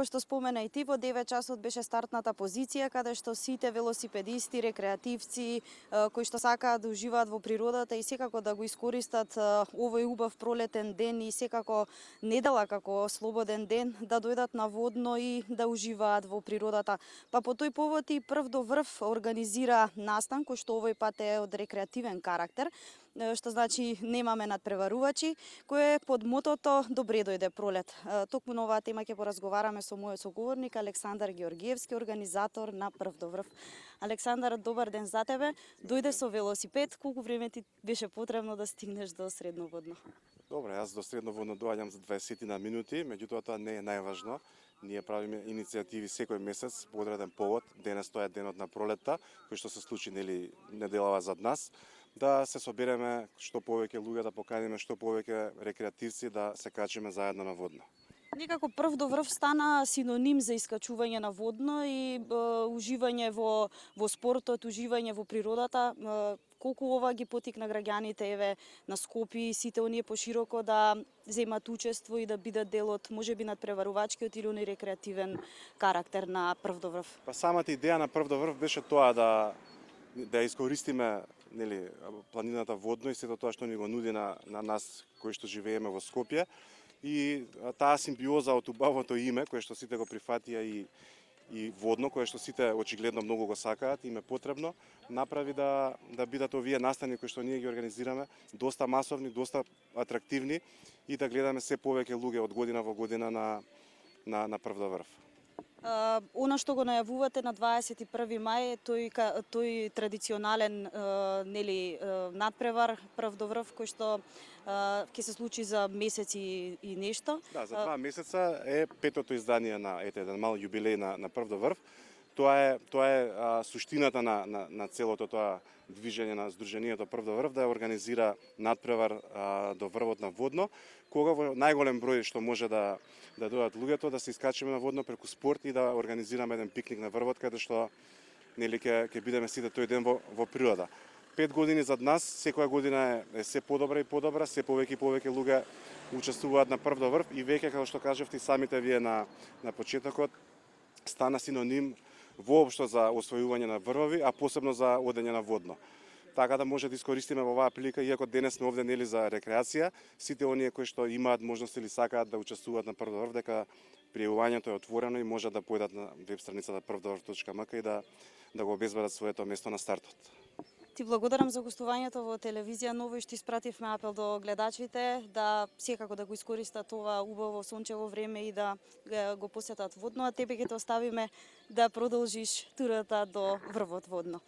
Што спомена и ти, во 9 часот беше стартната позиција, каде што сите велосипедисти, рекреативци, кои што сакаат да уживаат во природата и секако да го искористат овој убав пролетен ден и секако недела како слободен ден, да дојдат на водно и да уживаат во природата. Па по тој повод и Прв до врв организира настан, кој што овој пат е од рекреативен карактер, што значи немаме надпреварувачи, кој е под мотото Добре дојде пролет. Токму на оваа тема ќе поразговараме со мојот соговорник Александар Георгиевски, организатор на Прв до врв. Александар, добар ден за тебе. Дојде со велосипед, колку време ти беше потребно да стигнеш до Средноводно? Добре, јас до Средноводно доаѓам за 20 на минути, меѓутоа тоа не е најважно. Ние правиме иницијативи секој месец по одреден повод. Денес тоа е денот на пролетта, кој што се случи неделава зад нас, да се собереме што повеќе луѓе, да поканиме што повеќе рекреативци да се качиме заедно на водно. Некако Прв до врв стана синоним за искачување на водно и уживање во спортот, уживање во природата. Колку ова ги потикна граѓаните еве на Скопје и сите оние пошироко да земат учество и да бидат дел од можеби надпреварувачкиот или оној рекреативен карактер на Прв до врв? Па самата идеја на Прв до врв беше тоа да искористиме планината водно и сето тоа што ни го нуди на нас кои што живееме во Скопје. И таа симбиоза од убавото име, кое што сите го прифатија и водно, кое што сите очигледно многу го сакаат, им е потребно, направи да бидат овие настани кои што ние ги организираме доста масовни, доста атрактивни и да гледаме се повеќе луѓе од година во година на Прв до врв. Она што го најавувате на 21 мај, тој традиционален надпревар Прв до врв кој што ќе се случи за месец и нешто. Да, за 2 месеца е петото издание на еден мал јубилеј на Прв до врв. Тоа е суштината на целото тоа движење на Сдруженијето Прв до врв, да ја организира надпревар до врвот на водно, кога во најголем број што може да дојдат луѓето, да се искачиме на водно преку спорт и да организираме еден пикник на врвот, каде што ќе бидеме сите тој ден во природа. 5 години зад нас, секоја година е се подобра и подобра, се повеќе и повеќе луѓе учествуваат на Прв до врв и веќе, како што кажавте самите вие на почетокот, стана синоним воопшто за освојување на врвови, а посебно за одење на водно. Така да може да искористиме во оваа прилика, иако денес сме овде за рекреација, сите оние кои што имаат можност или сакаат да учествуваат на Прв до врв, дека пријавувањето е отворено и можат да појдат на веб страницата prvdovr.mk и да го обезбедат своето место на стартот. Ти благодарам за гостувањето во телевизија Ново и што испративме апел до гледачите да секако да го искористат ова убаво сончево време и да го посетат водно, а тебе ќе те оставиме да продолжиш турата до врвот водно.